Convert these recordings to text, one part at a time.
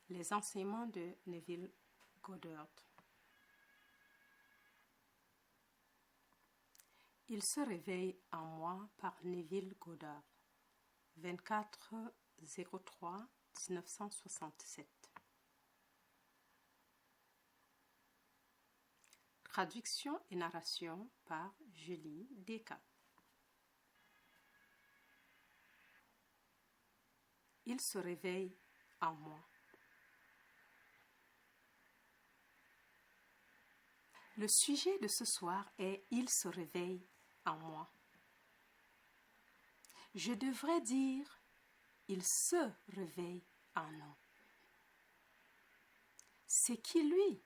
Les enseignements de Neville Goddard. Il se réveille en moi par Neville Goddard, 24-03-1967. Traduction et narration par Julie Descamps. Il se réveille en moi. Le sujet de ce soir est « Il se réveille en moi ». Je devrais dire « Il se réveille en nous ». C'est qui lui?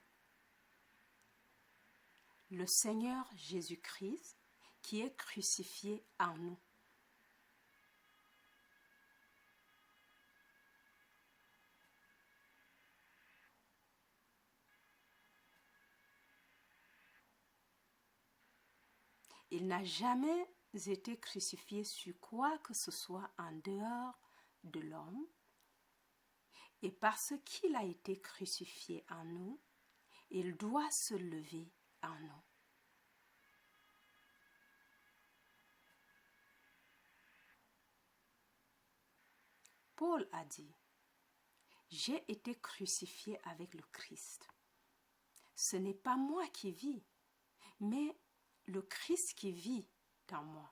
Le Seigneur Jésus-Christ qui est crucifié en nous. Il n'a jamais été crucifié sur quoi que ce soit en dehors de l'homme, et parce qu'il a été crucifié en nous, il doit se lever en nous. Paul a dit « J'ai été crucifié avec le Christ. Ce n'est pas moi qui vis, mais le Christ qui vit dans moi. »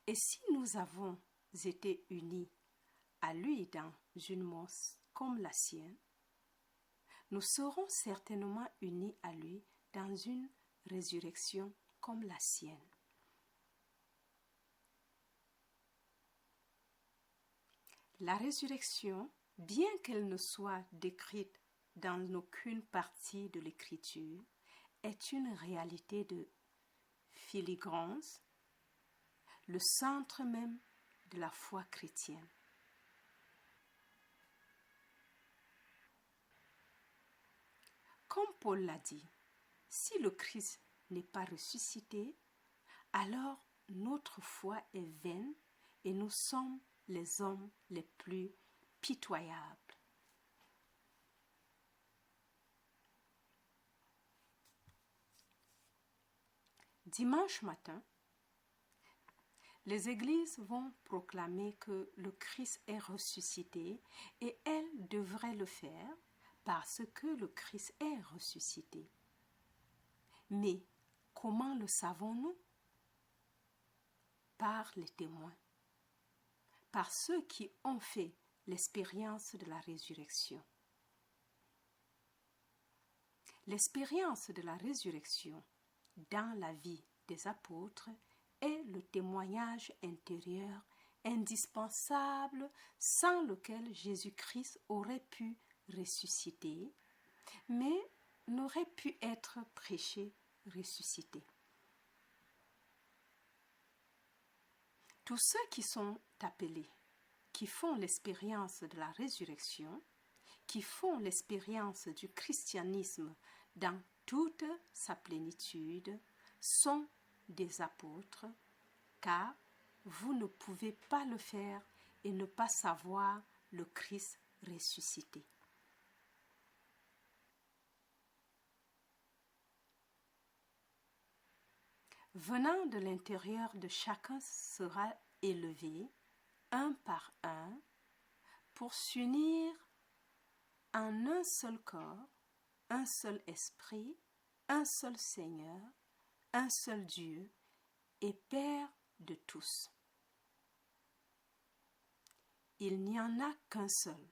Et si nous avons été unis à lui dans une mort comme la sienne, nous serons certainement unis à lui dans une résurrection comme la sienne. La résurrection, bien qu'elle ne soit décrite dans aucune partie de l'Écriture, est une réalité de filigrane, le centre même de la foi chrétienne. Comme Paul l'a dit, si le Christ n'est pas ressuscité, alors notre foi est vaine et nous sommes les hommes les plus pitoyables. Dimanche matin, les églises vont proclamer que le Christ est ressuscité et elles devraient le faire parce que le Christ est ressuscité. Mais comment le savons-nous? Par les témoins, par ceux qui ont fait l'expérience de la résurrection. L'expérience de la résurrection dans la vie des apôtres est le témoignage intérieur indispensable sans lequel Jésus-Christ aurait pu ressusciter, mais n'aurait pu être prêché ressuscité. Tous ceux qui sont appelés, qui font l'expérience de la résurrection, qui font l'expérience du christianisme dans toute sa plénitude, sont des apôtres, car vous ne pouvez pas le faire et ne pas savoir le Christ ressuscité. Venant de l'intérieur de chacun sera élevé, un par un, pour s'unir en un seul corps, un seul esprit, un seul Seigneur, un seul Dieu et Père de tous. Il n'y en a qu'un seul.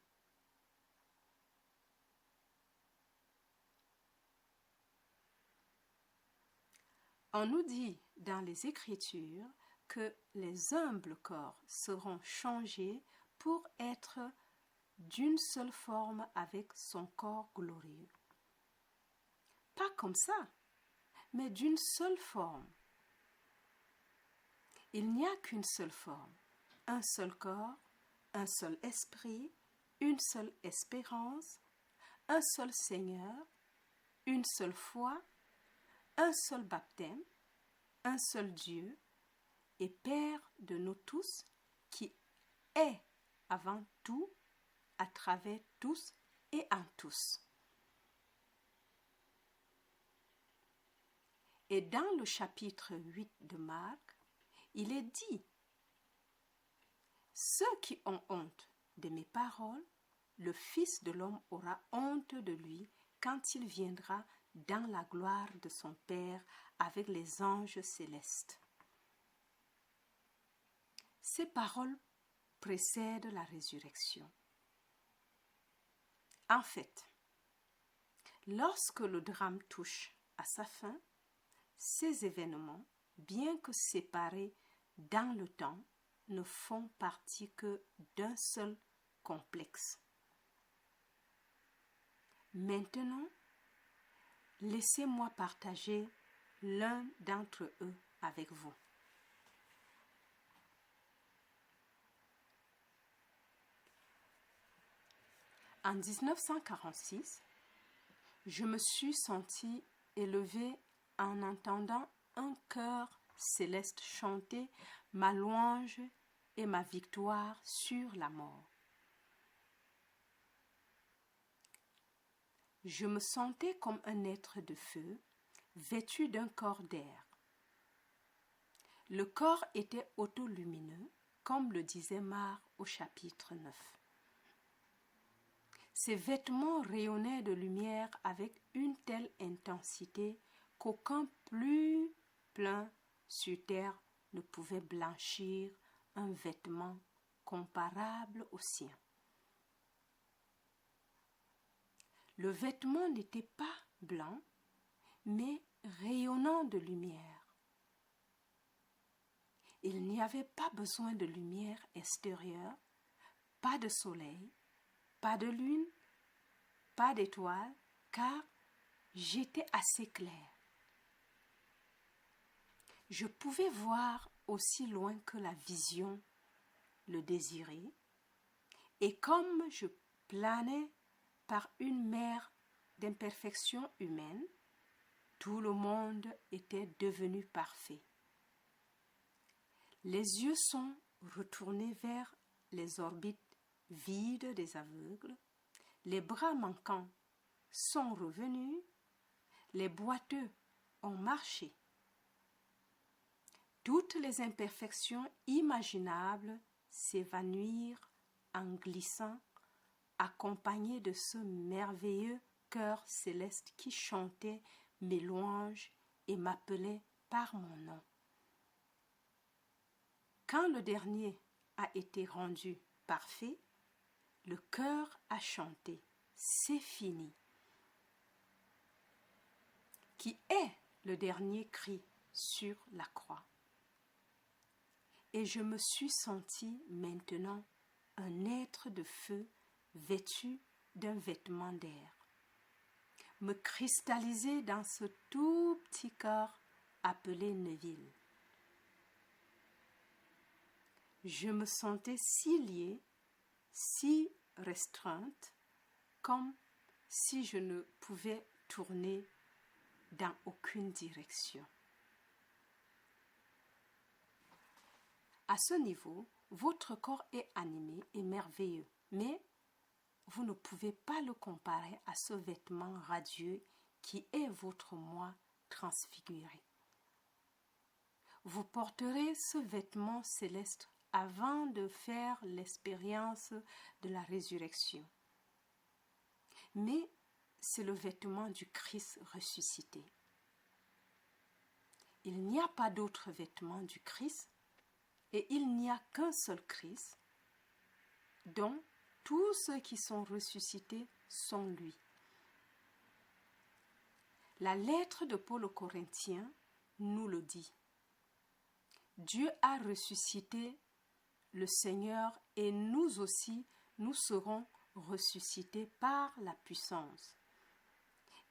On nous dit dans les Écritures que les humbles corps seront changés pour être d'une seule forme avec son corps glorieux. Pas comme ça, mais d'une seule forme. Il n'y a qu'une seule forme, un seul corps, un seul esprit, une seule espérance, un seul Seigneur, une seule foi, un seul baptême, un seul Dieu et Père de nous tous, qui est avant tout, à travers tous et en tous. Et dans le chapitre 8 de Marc, il est dit: ceux qui ont honte de mes paroles, le Fils de l'homme aura honte de lui quand il viendra dans la gloire de son Père avec les anges célestes. Ces paroles précèdent la résurrection. En fait, lorsque le drame touche à sa fin, ces événements, bien que séparés dans le temps, ne font partie que d'un seul complexe. Maintenant, laissez-moi partager l'un d'entre eux avec vous. En 1946, je me suis sentie élevée en entendant un chœur céleste chanter ma louange et ma victoire sur la mort. Je me sentais comme un être de feu, vêtu d'un corps d'air. Le corps était autolumineux, comme le disait Marc au chapitre 9. Ses vêtements rayonnaient de lumière avec une telle intensité qu'aucun plus plein sur terre ne pouvait blanchir un vêtement comparable au sien. Le vêtement n'était pas blanc, mais rayonnant de lumière. Il n'y avait pas besoin de lumière extérieure, pas de soleil, pas de lune, pas d'étoiles, car j'étais assez clair. Je pouvais voir aussi loin que la vision le désirait, et comme je planais par une mer d'imperfections humaines, tout le monde était devenu parfait. Les yeux sont retournés vers les orbites vides des aveugles, les bras manquants sont revenus, les boiteux ont marché. Toutes les imperfections imaginables s'évanouirent en glissant, accompagnées de ce merveilleux chœur céleste qui chantait mes louanges et m'appelait par mon nom. Quand le dernier a été rendu parfait, le chœur a chanté « C'est fini », qui est le dernier cri sur la croix. Et je me suis sentie maintenant un être de feu vêtu d'un vêtement d'air, me cristalliser dans ce tout petit corps appelé Neville. Je me sentais si liée, si restreinte, comme si je ne pouvais tourner dans aucune direction. À ce niveau, votre corps est animé et merveilleux, mais vous ne pouvez pas le comparer à ce vêtement radieux qui est votre moi transfiguré. Vous porterez ce vêtement céleste avant de faire l'expérience de la résurrection. Mais c'est le vêtement du Christ ressuscité. Il n'y a pas d'autre vêtement du Christ et il n'y a qu'un seul Christ, dont tous ceux qui sont ressuscités sont lui. La lettre de Paul aux Corinthiens nous le dit. Dieu a ressuscité le Seigneur et nous aussi, nous serons ressuscités par la puissance.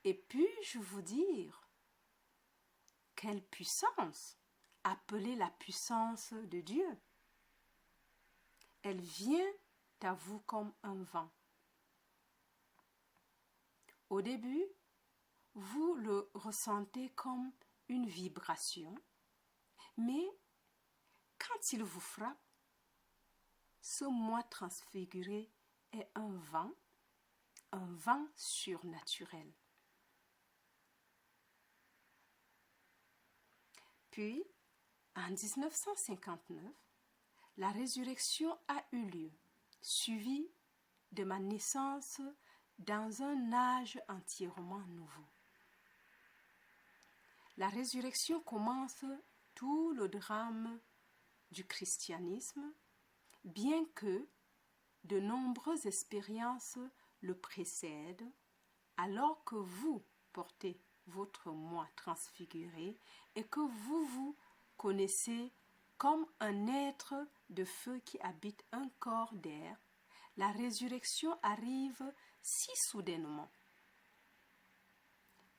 Et puis-je vous dire, quelle puissance! Appelez la puissance de Dieu. Elle vient à vous comme un vent. Au début, vous le ressentez comme une vibration, Mais quand il vous frappe, ce moi transfiguré est un vent surnaturel. Puis, en 1959, la résurrection a eu lieu, suivie de ma naissance dans un âge entièrement nouveau. La résurrection commence tout le drame du christianisme, bien que de nombreuses expériences le précèdent, alors que vous portez votre moi transfiguré et que vous vous connaissez comme un être de feu qui habite un corps d'air, la résurrection arrive si soudainement.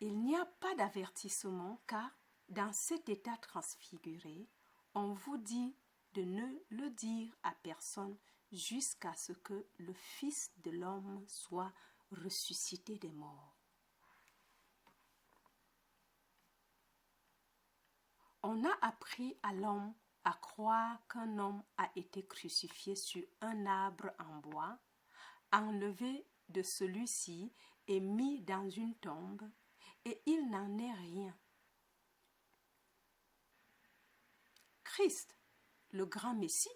Il n'y a pas d'avertissement car dans cet état transfiguré, on vous dit de ne le dire à personne jusqu'à ce que le Fils de l'homme soit ressuscité des morts. On a appris à l'homme à croire qu'un homme a été crucifié sur un arbre en bois, enlevé de celui-ci et mis dans une tombe, et il n'en est rien. Christ, le grand Messie,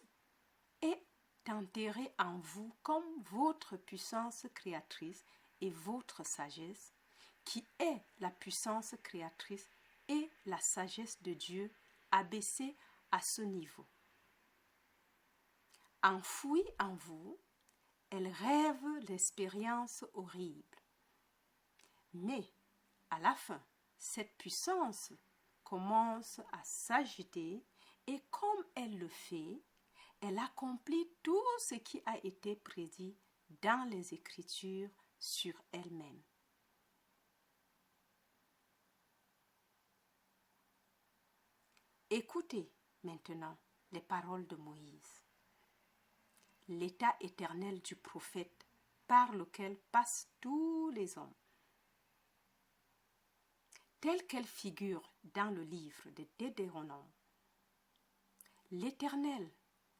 est enterré en vous comme votre puissance créatrice et votre sagesse, qui est la puissance créatrice et la sagesse de Dieu abaissée à ce niveau. Enfouie en vous, elle rêve l'expérience horrible. Mais, à la fin, cette puissance commence à s'agiter et comme elle le fait, elle accomplit tout ce qui a été prédit dans les Écritures sur elle-même. Écoutez maintenant les paroles de Moïse, l'état éternel du prophète par lequel passent tous les hommes. Telle qu'elle figure dans le livre de Deutéronome. L'Éternel,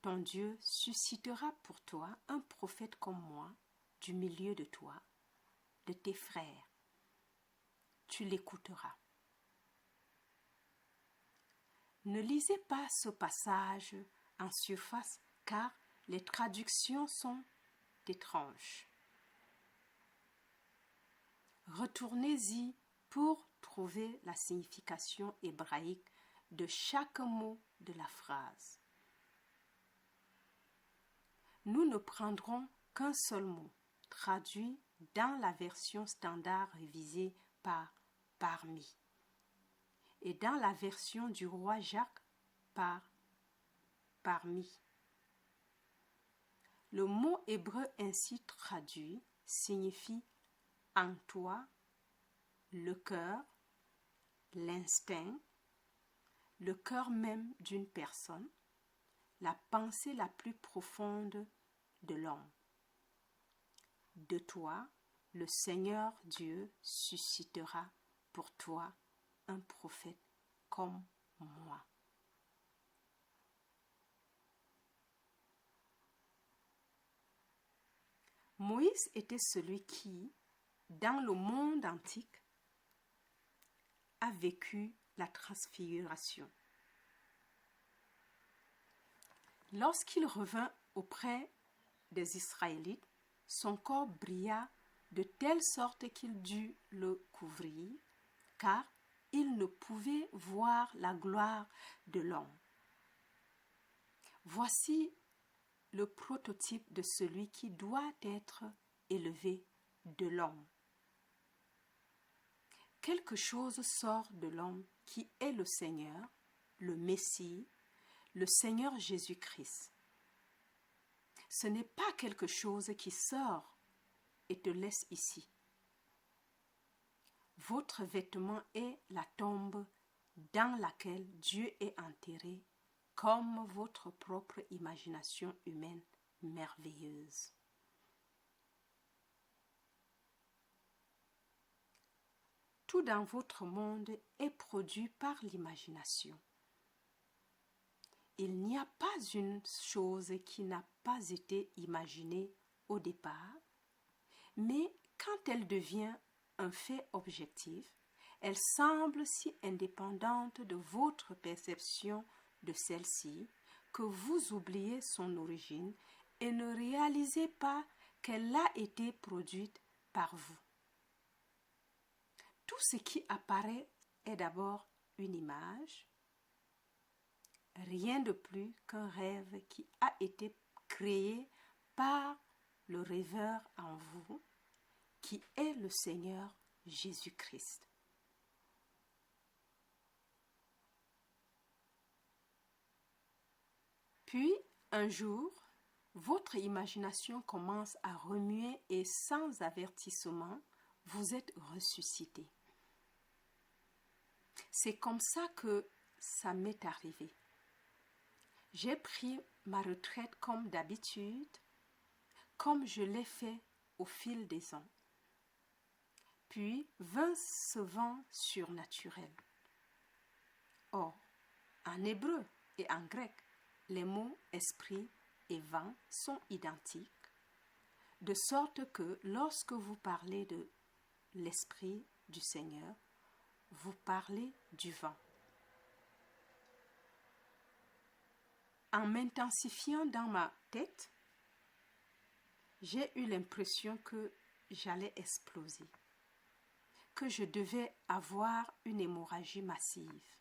ton Dieu, suscitera pour toi un prophète comme moi, du milieu de toi, de tes frères. Tu l'écouteras. Ne lisez pas ce passage en surface car les traductions sont étranges. Retournez-y pour trouver la signification hébraïque de chaque mot de la phrase. Nous ne prendrons qu'un seul mot, traduit dans la version standard révisée par parmi, et dans la version du roi Jacques par parmi. Le mot hébreu ainsi traduit signifie en toi, le cœur, l'instinct, le cœur même d'une personne, la pensée la plus profonde de l'homme. De toi, le Seigneur Dieu suscitera pour toi un prophète comme moi. Moïse était celui qui, dans le monde antique, a vécu la transfiguration. Lorsqu'il revint auprès des Israélites, son corps brilla de telle sorte qu'il dut le couvrir, car il ne pouvait voir la gloire de l'homme. Voici le prototype de celui qui doit être élevé de l'homme. Quelque chose sort de l'homme qui est le Seigneur, le Messie, le Seigneur Jésus-Christ. Ce n'est pas quelque chose qui sort et te laisse ici. Votre vêtement est la tombe dans laquelle Dieu est enterré, comme votre propre imagination humaine merveilleuse. Tout dans votre monde est produit par l'imagination. il n'y a pas une chose qui n'a pas été imaginée au départ, mais quand elle devient un fait objectif, elle semble si indépendante de votre perception de celle-ci que vous oubliez son origine et ne réalisez pas qu'elle a été produite par vous. Tout ce qui apparaît est d'abord une image, rien de plus qu'un rêve qui a été créé par le rêveur en vous, qui est le Seigneur Jésus-Christ. Puis, un jour, votre imagination commence à remuer et sans avertissement, vous êtes ressuscité. C'est comme ça que ça m'est arrivé. J'ai pris ma retraite comme d'habitude, comme je l'ai fait au fil des ans. Puis vint ce vent surnaturel. Or, en hébreu et en grec, les mots esprit et vent sont identiques, de sorte que lorsque vous parlez de l'esprit du Seigneur, vous parlez du vent. En m'intensifiant dans ma tête, j'ai eu l'impression que j'allais exploser, que je devais avoir une hémorragie massive.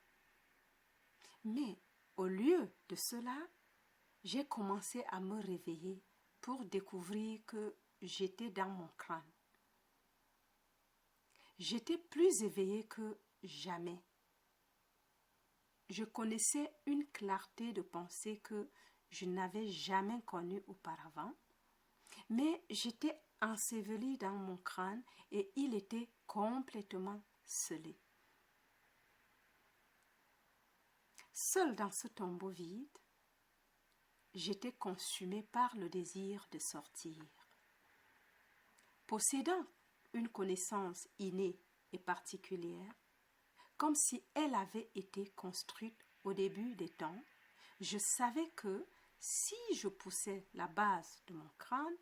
Mais au lieu de cela, j'ai commencé à me réveiller pour découvrir que j'étais dans mon crâne. J'étais plus éveillée que jamais. Je connaissais une clarté de pensée que je n'avais jamais connue auparavant, mais j'étais ensevelie dans mon crâne et il était complètement scellé. Seule dans ce tombeau vide, j'étais consumée par le désir de sortir. Possédant une connaissance innée et particulière, comme si elle avait été construite au début des temps, je savais que si je poussais la base de mon crâne,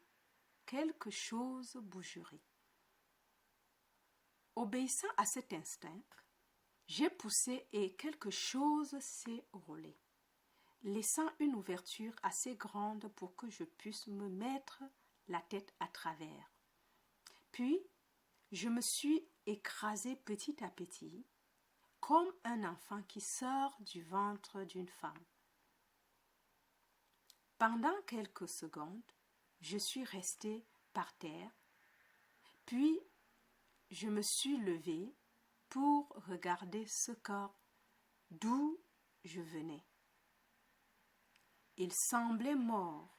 quelque chose bougerait. Obéissant à cet instinct, j'ai poussé et quelque chose s'est roulé, laissant une ouverture assez grande pour que je puisse me mettre la tête à travers. Puis, je me suis écrasée petit à petit, comme un enfant qui sort du ventre d'une femme. Pendant quelques secondes, je suis restée par terre, puis je me suis levée pour regarder ce corps d'où je venais. Il semblait mort,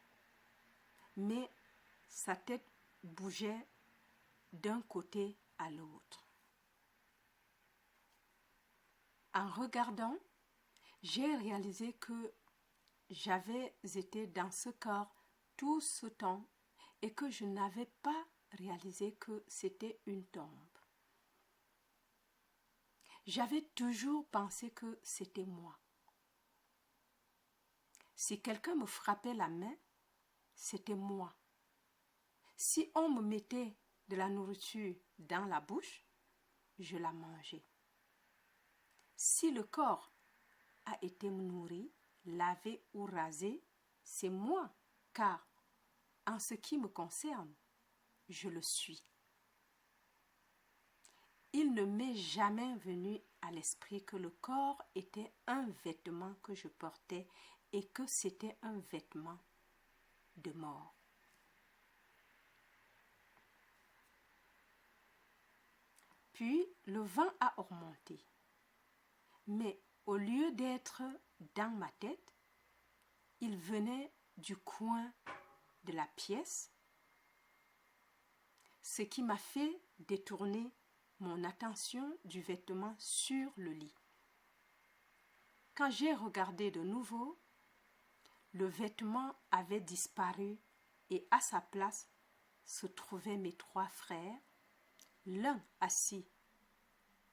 mais sa tête bougeait d'un côté à l'autre. En regardant, j'ai réalisé que j'avais été dans ce corps tout ce temps et que je n'avais pas réalisé que c'était une tombe. J'avais toujours pensé que c'était moi. Si quelqu'un me frappait la main, c'était moi. Si on me mettait de la nourriture dans la bouche, je la mangeais. Si le corps a été nourri, lavé ou rasé, c'est moi, car en ce qui me concerne, je le suis. Il ne m'est jamais venu à l'esprit que le corps était un vêtement que je portais et que c'était un vêtement de mort. Puis le vent a augmenté, mais au lieu d'être dans ma tête, il venait du coin de la pièce, ce qui m'a fait détourner mon attention du vêtement sur le lit. Quand j'ai regardé de nouveau, le vêtement avait disparu et à sa place se trouvaient mes 3 frères, l'un assis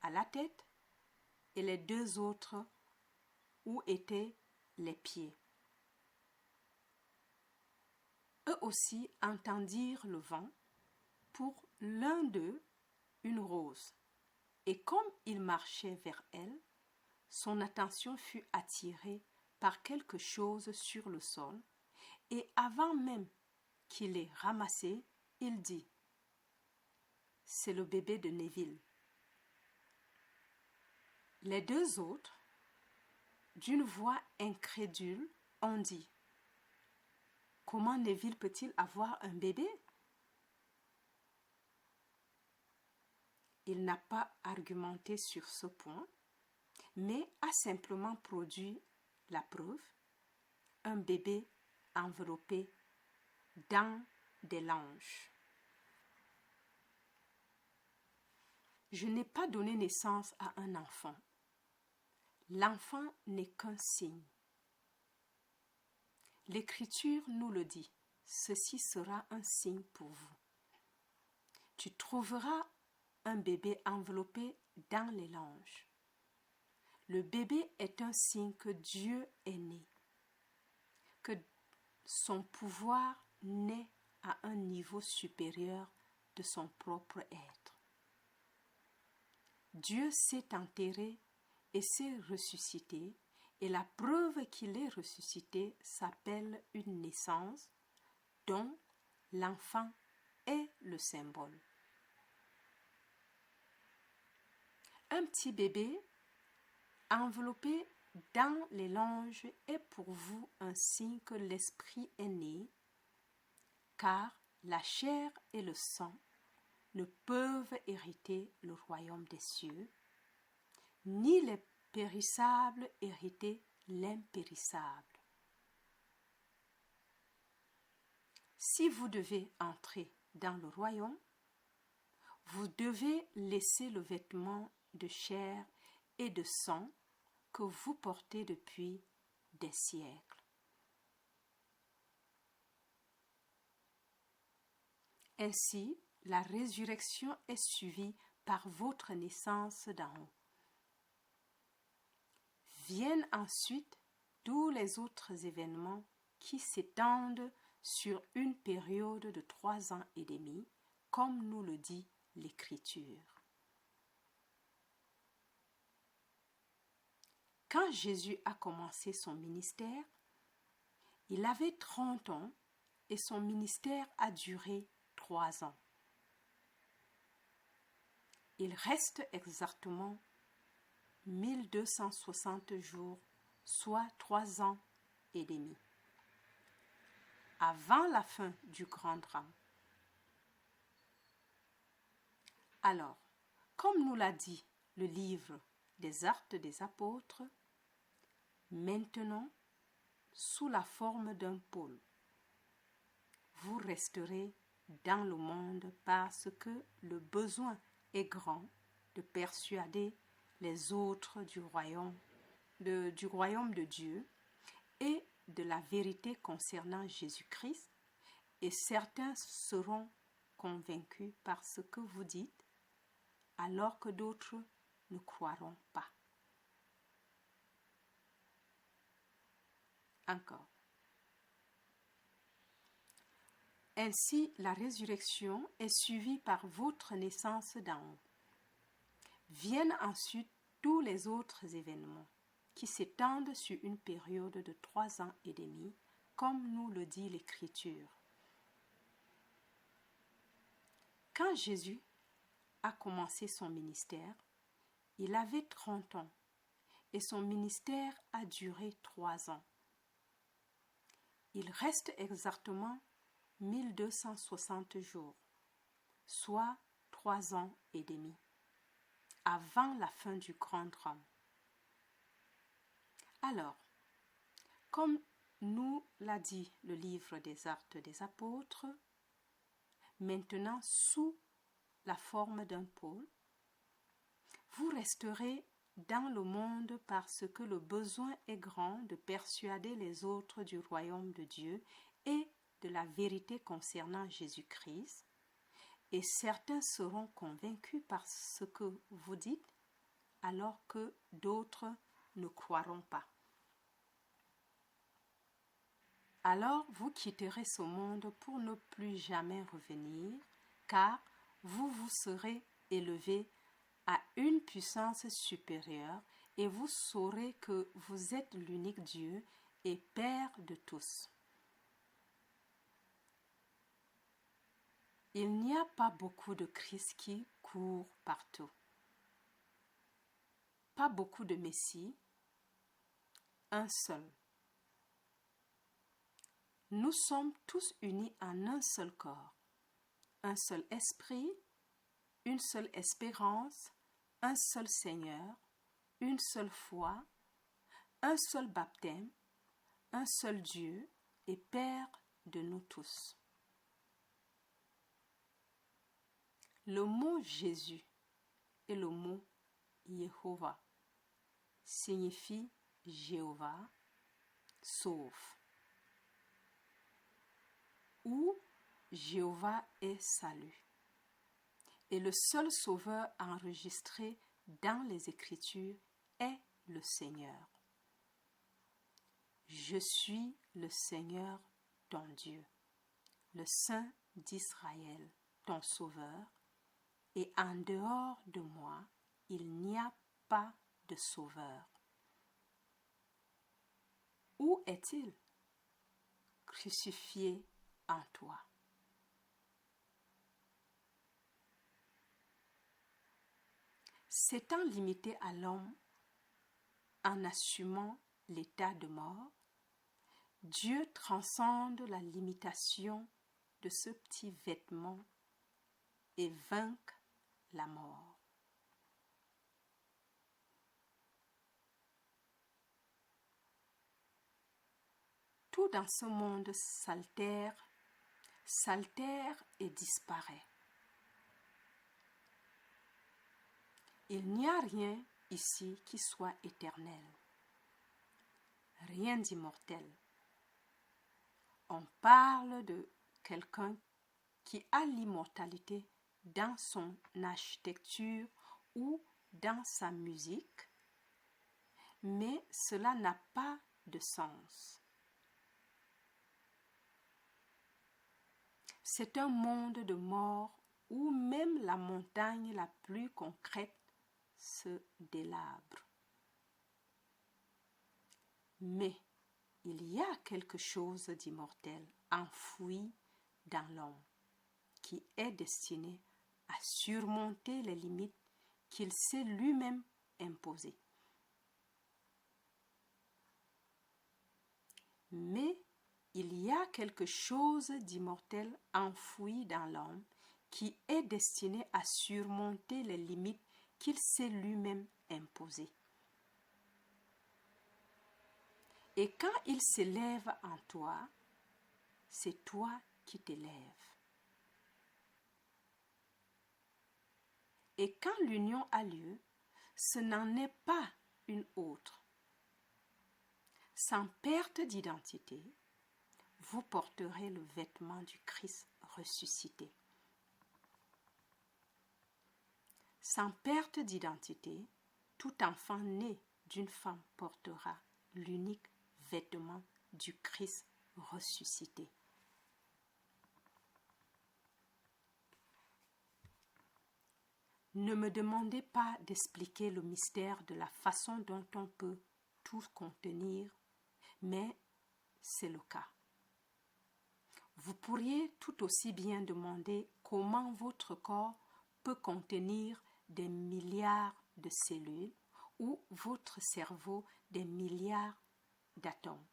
à la tête et les 2 autres où était les pieds. Eux aussi entendirent le vent, pour l'un d'eux une rose, et comme il marchait vers elle, son attention fut attirée par quelque chose sur le sol, et avant même qu'il l'ait ramassé, il dit « C'est le bébé de Neville ». Les deux autres, d'une voix incrédule, ont dit « Comment Neville peut-il avoir un bébé ?» Il n'a pas argumenté sur ce point, mais a simplement produit la preuve, un bébé enveloppé dans des langes. Je n'ai pas donné naissance à un enfant. L'enfant n'est qu'un signe. L'Écriture nous le dit, ceci sera un signe pour vous. Tu trouveras un bébé enveloppé dans les langes. Le bébé est un signe que Dieu est né, que son pouvoir naît à un niveau supérieur de son propre être. Dieu s'est enterré et s'est ressuscité, et la preuve qu'il est ressuscité s'appelle une naissance dont l'enfant est le symbole. Un petit bébé enveloppé dans les langes est pour vous un signe que l'esprit est né, car la chair et le sang ne peuvent hériter le royaume des cieux, ni les périssables hériter l'impérissable. Si vous devez entrer dans le royaume, vous devez laisser le vêtement de chair et de sang que vous portez depuis des siècles. Ainsi, la résurrection est suivie par votre naissance d'en haut. Viennent ensuite tous les autres événements qui s'étendent sur une période de 3 ans et demi, comme nous le dit l'Écriture. Quand Jésus a commencé son ministère, il avait 30 ans et son ministère a duré 3 ans. Il reste exactement 1260 jours, soit 3 ans et demi, avant la fin du grand drame. Alors, comme nous l'a dit le livre des Actes des Apôtres, maintenant, sous la forme d'un pôle, vous resterez dans le monde parce que le besoin est grand de persuader les autres du royaume de Dieu et de la vérité concernant Jésus-Christ, et certains seront convaincus par ce que vous dites, alors que d'autres ne croiront pas. Encore. Ainsi, la résurrection est suivie par votre naissance d'en haut. Viennent ensuite tous les autres événements qui s'étendent sur une période de 3 ans et demi, comme nous le dit l'Écriture. Quand Jésus a commencé son ministère, il avait 30 ans et son ministère a duré 3 ans. Il reste exactement 1260 jours, soit 3 ans et demi, avant la fin du grand drame. Alors, comme nous l'a dit le livre des Actes des Apôtres, maintenant sous la forme d'un pôle, vous resterez dans le monde parce que le besoin est grand de persuader les autres du royaume de Dieu et de la vérité concernant Jésus-Christ, et certains seront convaincus par ce que vous dites, alors que d'autres ne croiront pas. alors vous quitterez ce monde pour ne plus jamais revenir, car vous vous serez élevé à une puissance supérieure et vous saurez que vous êtes l'unique Dieu et Père de tous. Il n'y a pas beaucoup de Christ qui courent partout. Pas beaucoup de Messie, un seul. Nous sommes tous unis en un seul corps, un seul esprit, une seule espérance, un seul Seigneur, une seule foi, un seul baptême, un seul Dieu et Père de nous tous. Le mot Jésus et le mot Jéhovah signifie Jéhovah sauve ou Jéhovah est salut. Et le seul sauveur enregistré dans les Écritures est le Seigneur. Je suis le Seigneur ton Dieu, le Saint d'Israël, ton Sauveur, et en dehors de moi, il n'y a pas de Sauveur. Où est-il? Crucifié en toi. S'étant limité à l'homme en assumant l'état de mort, Dieu transcende la limitation de ce petit vêtement et vaincre la mort. Tout dans ce monde s'altère et disparaît. Il n'y a rien ici qui soit éternel, rien d'immortel. On parle de quelqu'un qui a l'immortalité dans son architecture ou dans sa musique, mais cela n'a pas de sens. C'est un monde de mort où même la montagne la plus concrète se délabre. Mais il y a quelque chose d'immortel enfoui dans l'homme qui est destiné à surmonter les limites qu'il s'est lui-même imposées. Mais il y a quelque chose d'immortel enfoui dans l'homme qui est destiné à surmonter les limites qu'il s'est lui-même imposées. Et quand il s'élève en toi, c'est toi qui t'élèves. Et quand l'union a lieu, ce n'en est pas une autre. Sans perte d'identité, vous porterez le vêtement du Christ ressuscité. Sans perte d'identité, tout enfant né d'une femme portera l'unique vêtement du Christ ressuscité. Ne me demandez pas d'expliquer le mystère de la façon dont on peut tout contenir, mais c'est le cas. Vous pourriez tout aussi bien demander comment votre corps peut contenir des milliards de cellules ou votre cerveau des milliards d'atomes.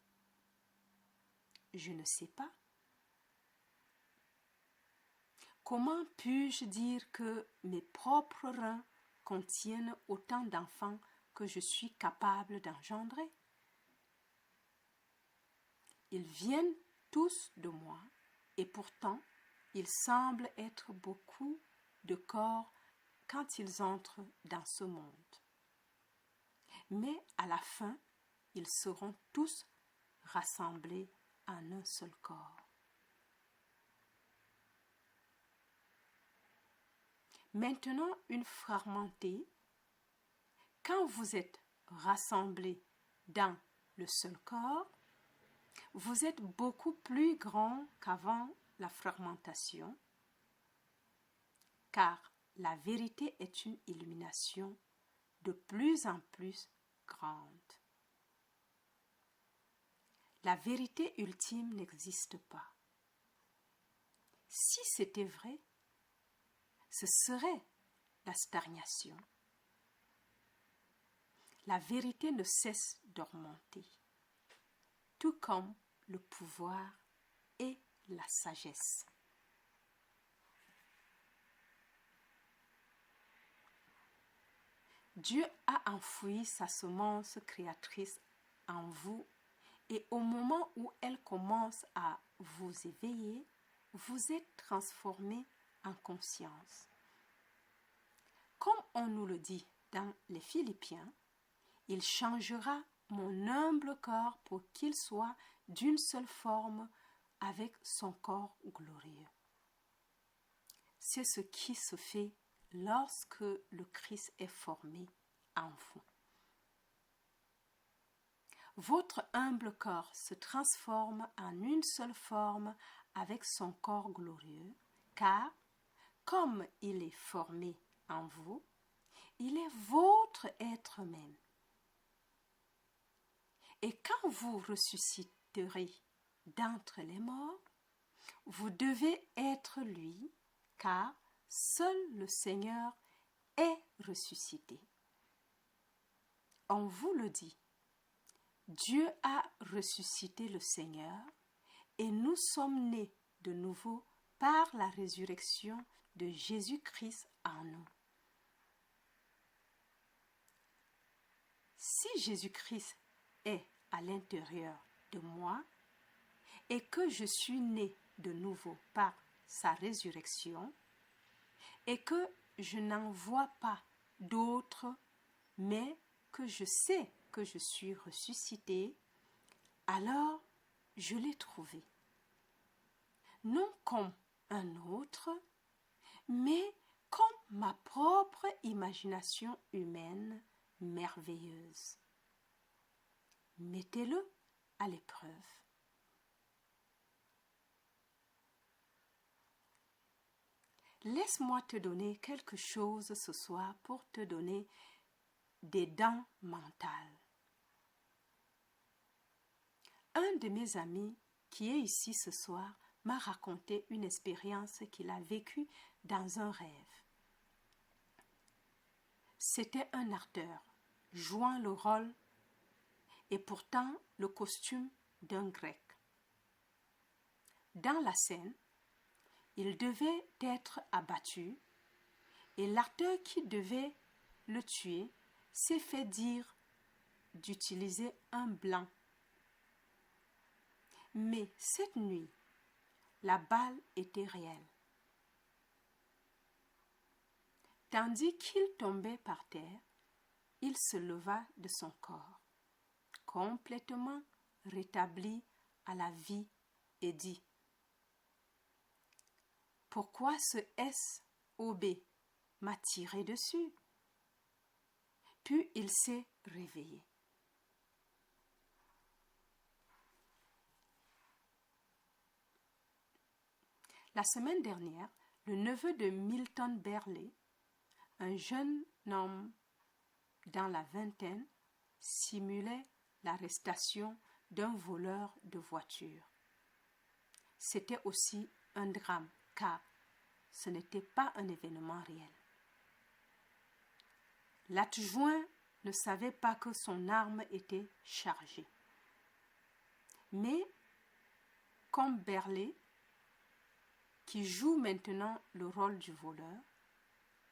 Je ne sais pas. Comment puis-je dire que mes propres reins contiennent autant d'enfants que je suis capable d'engendrer? Ils viennent tous de moi, et pourtant, il semble être beaucoup de corps quand ils entrent dans ce monde. Mais à la fin, ils seront tous rassemblés en un seul corps. Maintenant, une fragmentée, quand vous êtes rassemblés dans le seul corps, Vous êtes beaucoup plus grand qu'avant la fragmentation, car la vérité est une illumination de plus en plus grande. La vérité ultime n'existe pas. Si c'était vrai, ce serait la stagnation. La vérité ne cesse d'augmenter, tout comme le pouvoir et la sagesse. Dieu a enfoui sa semence créatrice en vous et au moment où elle commence à vous éveiller, vous êtes transformé en conscience. Comme on nous le dit dans les Philippiens, il changera mon humble corps pour qu'il soit d'une seule forme avec son corps glorieux. C'est ce qui se fait lorsque le Christ est formé en vous. Votre humble corps se transforme en une seule forme avec son corps glorieux, car, comme il est formé en vous, il est votre être même. Et quand vous ressusciterez d'entre les morts, vous devez être lui, car seul le Seigneur est ressuscité. On vous le dit, Dieu a ressuscité le Seigneur et nous sommes nés de nouveau par la résurrection de Jésus-Christ en nous. Si Jésus-Christ est à l'intérieur de moi et que je suis né de nouveau par sa résurrection et que je n'en vois pas d'autre, mais que je sais que je suis ressuscité, alors je l'ai trouvé. Non comme un autre, mais comme ma propre imagination humaine merveilleuse. Mettez-le à l'épreuve. Laisse-moi te donner quelque chose ce soir pour te donner des dents mentales. Un de mes amis qui est ici ce soir m'a raconté une expérience qu'il a vécue dans un rêve. C'était un acteur jouant le rôle et pourtant le costume d'un grec. Dans la scène, il devait être abattu et l'acteur qui devait le tuer s'est fait dire d'utiliser un blanc. Mais cette nuit, la balle était réelle. Tandis qu'il tombait par terre, il se leva de son corps, complètement rétabli à la vie, et dit: « Pourquoi ce SOB m'a tiré dessus ?» Puis il s'est réveillé. La semaine dernière, le neveu de Milton Berle, un jeune homme dans la vingtaine, simulait l'arrestation d'un voleur de voiture. C'était aussi un drame, car ce n'était pas un événement réel. L'adjoint ne savait pas que son arme était chargée. Mais, comme Berle, qui joue maintenant le rôle du voleur,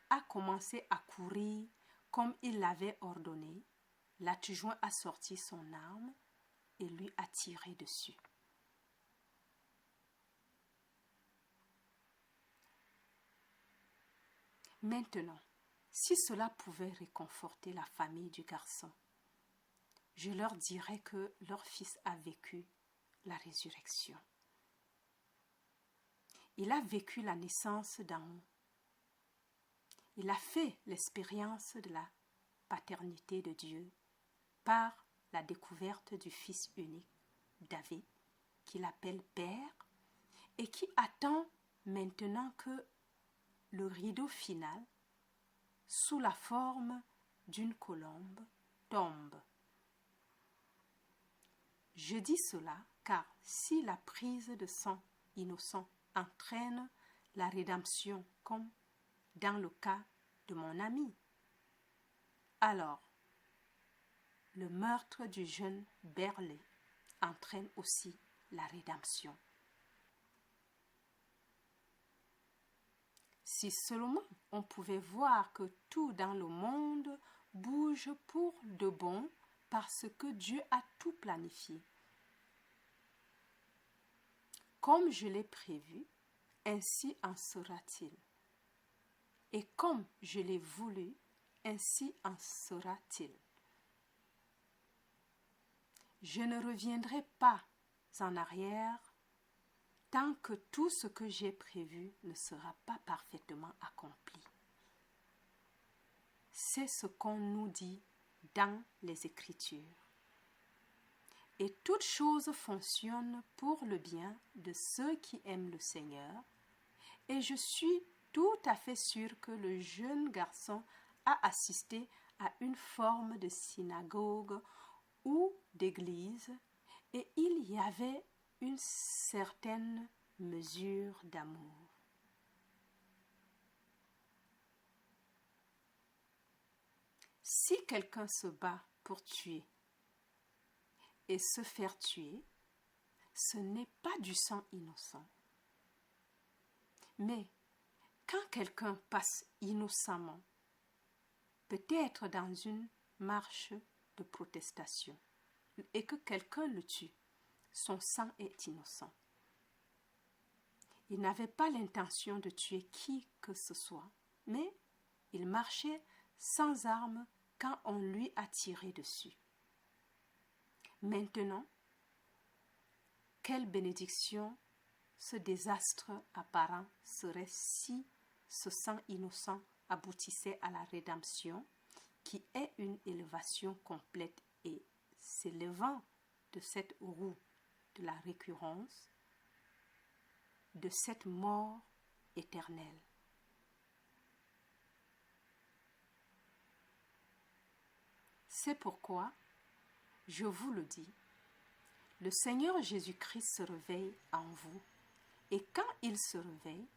a commencé à courir comme il l'avait ordonné, l'adjoint a sorti son arme et lui a tiré dessus. Maintenant, si cela pouvait réconforter la famille du garçon, je leur dirais que leur fils a vécu la résurrection. Il a vécu la naissance d'en haut. Il a fait l'expérience de la paternité de Dieu par la découverte du Fils unique, David, qu'il appelle Père et qui attend maintenant que le rideau final, sous la forme d'une colombe, tombe. Je dis cela car si la prise de sang innocent entraîne la rédemption comme dans le cas de mon ami, alors le meurtre du jeune Berlé entraîne aussi la rédemption. Si seulement on pouvait voir que tout dans le monde bouge pour de bon parce que Dieu a tout planifié. Comme je l'ai prévu, ainsi en sera-t-il. Et comme je l'ai voulu, ainsi en sera-t-il. Je ne reviendrai pas en arrière tant que tout ce que j'ai prévu ne sera pas parfaitement accompli. C'est ce qu'on nous dit dans les Écritures. Et toute chose fonctionne pour le bien de ceux qui aiment le Seigneur, et je suis tout à fait sûre que le jeune garçon a assisté à une forme de synagogue ou d'église, et il y avait une certaine mesure d'amour. Si quelqu'un se bat pour tuer et se faire tuer, ce n'est pas du sang innocent. Mais quand quelqu'un passe innocemment, peut-être dans une marche de protestation, et que quelqu'un le tue, son sang est innocent. Il n'avait pas l'intention de tuer qui que ce soit, mais il marchait sans armes quand on lui a tiré dessus. Maintenant, quelle bénédiction ce désastre apparent serait si ce sang innocent aboutissait à la rédemption, qui est une élévation complète et s'élevant de cette roue de la récurrence, de cette mort éternelle. C'est pourquoi, je vous le dis, le Seigneur Jésus-Christ se réveille en vous, et quand il se réveille,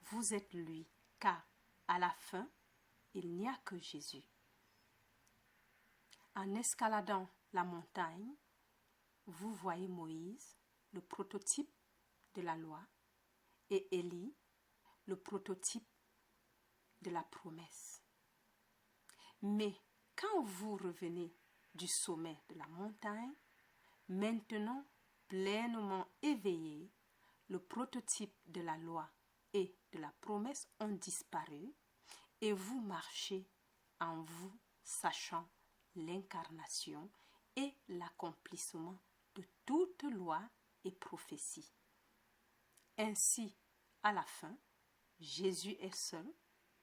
vous êtes lui, car à la fin, il n'y a que Jésus. En escaladant la montagne, vous voyez Moïse, le prototype de la loi, et Élie, le prototype de la promesse. Mais quand vous revenez du sommet de la montagne, maintenant pleinement éveillé, le prototype de la loi et de la promesse ont disparu, et vous marchez en vous sachant l'incarnation et l'accomplissement de toute loi et prophétie. Ainsi, à la fin, Jésus est seul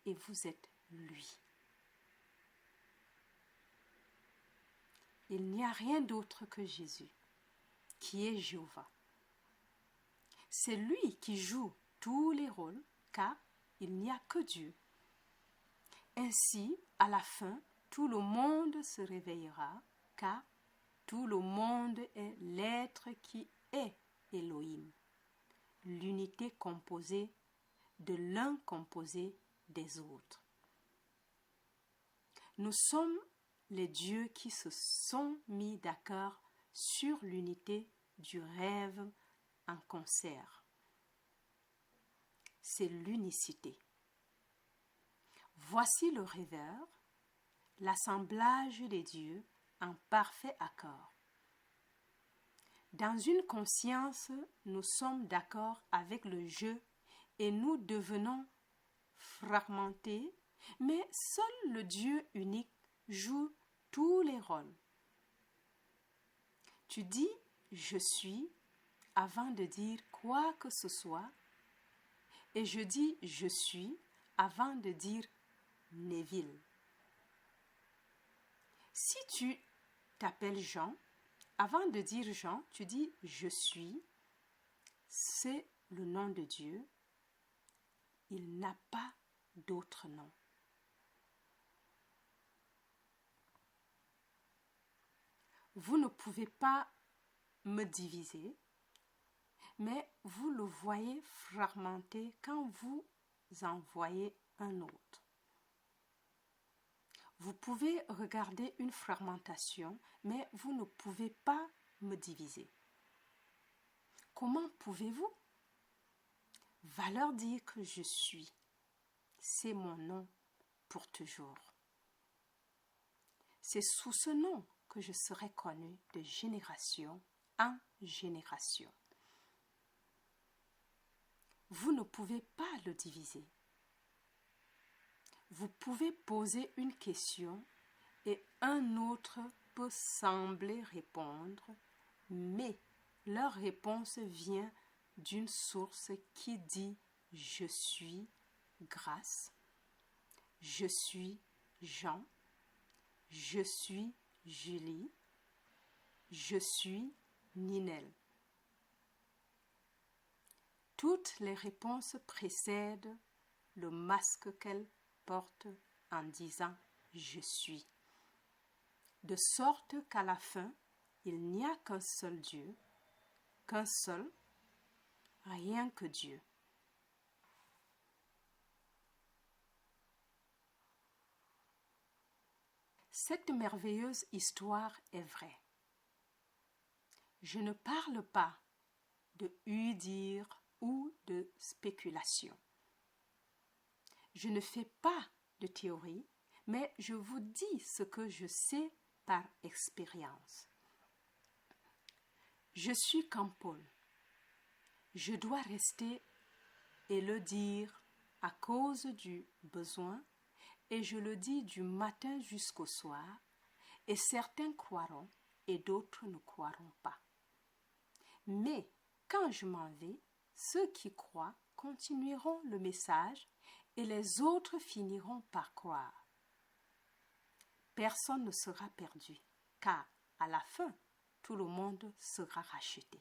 et vous êtes lui. Il n'y a rien d'autre que Jésus, qui est Jéhovah. C'est lui qui joue tous les rôles, car il n'y a que Dieu. Ainsi, à la fin, tout le monde se réveillera, car tout le monde est l'être qui est Elohim, l'unité composée de l'un composé des autres. Nous sommes les dieux qui se sont mis d'accord sur l'unité du rêve en concert. C'est l'unicité. Voici le rêveur, l'assemblage des dieux en parfait accord. Dans une conscience, nous sommes d'accord avec le jeu et nous devenons fragmentés, mais seul le Dieu unique joue tous les rôles. Tu dis « je suis » avant de dire quoi que ce soit, et je dis « je suis » avant de dire « Neville ». Si tu t'appelles Jean, avant de dire Jean, tu dis « je suis » c'est le nom de Dieu. Il n'a pas d'autre nom. Vous ne pouvez pas me diviser, mais vous le voyez fragmenté quand vous en voyez un autre. Vous pouvez regarder une fragmentation, mais vous ne pouvez pas me diviser. Comment pouvez-vous? Va leur dire que je suis. C'est mon nom pour toujours. C'est sous ce nom que je serai connu de génération en génération. Vous ne pouvez pas le diviser. Vous pouvez poser une question et un autre peut sembler répondre, mais leur réponse vient d'une source qui dit « Je suis Grâce »,« Je suis Jean »,« Je suis Julie »,« Je suis Ninel ». Toutes les réponses précèdent le masque qu'elles portent en disant « Je suis ». De sorte qu'à la fin, il n'y a qu'un seul Dieu, qu'un seul, rien que Dieu. Cette merveilleuse histoire est vraie. Je ne parle pas de dire ou de spéculation. Je ne fais pas de théorie, mais je vous dis ce que je sais par expérience. Je suis comme Paul. Je dois rester et le dire à cause du besoin, et je le dis du matin jusqu'au soir, et certains croiront et d'autres ne croiront pas. Mais quand je m'en vais, ceux qui croient continueront le message et les autres finiront par croire. Personne ne sera perdu, car à la fin, tout le monde sera racheté.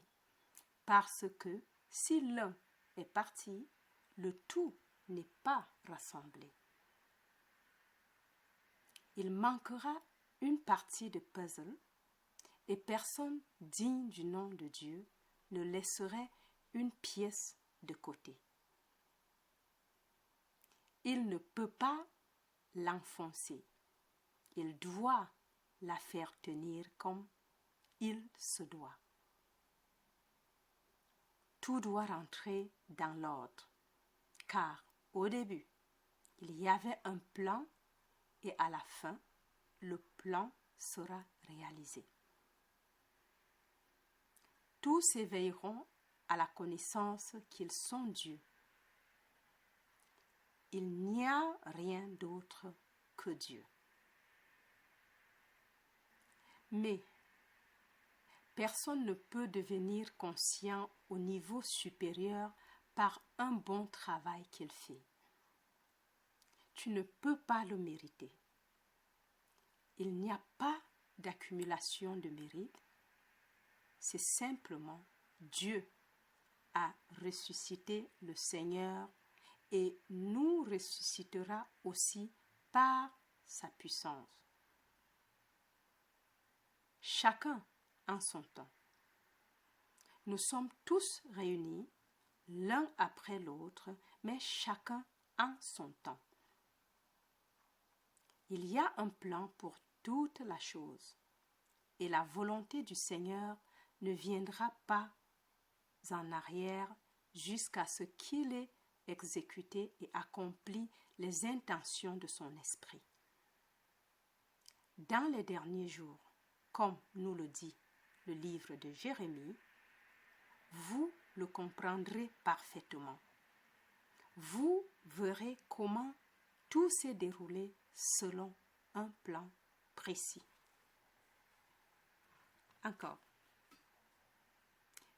Parce que si l'un est parti, le tout n'est pas rassemblé. Il manquera une partie de puzzle et personne digne du nom de Dieu ne laisserait une pièce de côté. Il ne peut pas l'enfoncer. Il doit la faire tenir comme il se doit. Tout doit rentrer dans l'ordre, car au début, il y avait un plan et à la fin, le plan sera réalisé. Tous éveilleront à la connaissance qu'ils sont Dieu. Il n'y a rien d'autre que Dieu. Mais personne ne peut devenir conscient au niveau supérieur par un bon travail qu'il fait. Tu ne peux pas le mériter. Il n'y a pas d'accumulation de mérite. C'est simplement Dieu a ressuscité le Seigneur et nous ressuscitera aussi par sa puissance. Chacun en son temps. Nous sommes tous réunis, l'un après l'autre, mais chacun en son temps. Il y a un plan pour toute la chose, et la volonté du Seigneur ne viendra pas en arrière jusqu'à ce qu'il ait exécuté et accompli les intentions de son esprit. Dans les derniers jours, comme nous le dit le livre de Jérémie, vous le comprendrez parfaitement. Vous verrez comment tout s'est déroulé selon un plan précis. Encore.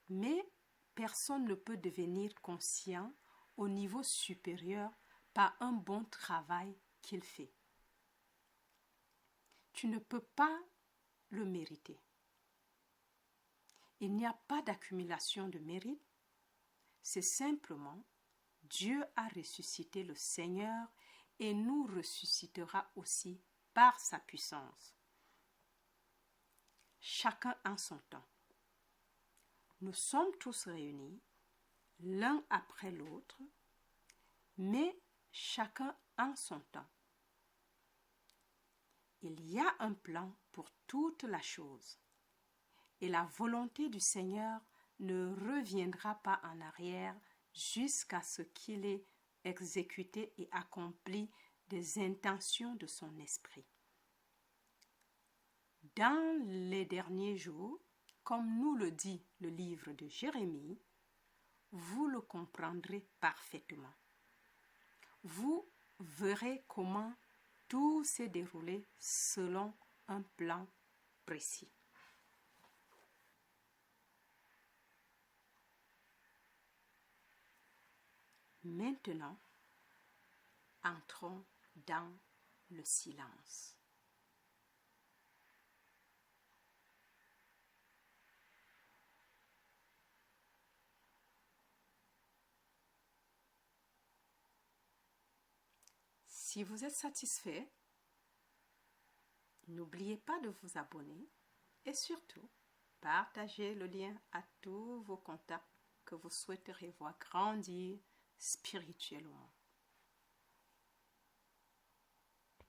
Mais personne ne peut devenir conscient au niveau supérieur par un bon travail qu'il fait. Tu ne peux pas le mériter. Il n'y a pas d'accumulation de mérite. c'est simplement Dieu a ressuscité le Seigneur et nous ressuscitera aussi par sa puissance. Chacun en son temps. Nous sommes tous réunis, l'un après l'autre, mais chacun en son temps. Il y a un plan pour toute la chose, et la volonté du Seigneur ne reviendra pas en arrière jusqu'à ce qu'il ait exécuté et accompli des intentions de son esprit. Dans les derniers jours, comme nous le dit le livre de Jérémie, vous le comprendrez parfaitement. Vous verrez comment tout s'est déroulé selon un plan précis. Maintenant, entrons dans le silence. Si vous êtes satisfait, n'oubliez pas de vous abonner et surtout, partagez le lien à tous vos contacts que vous souhaiterez voir grandir spirituellement.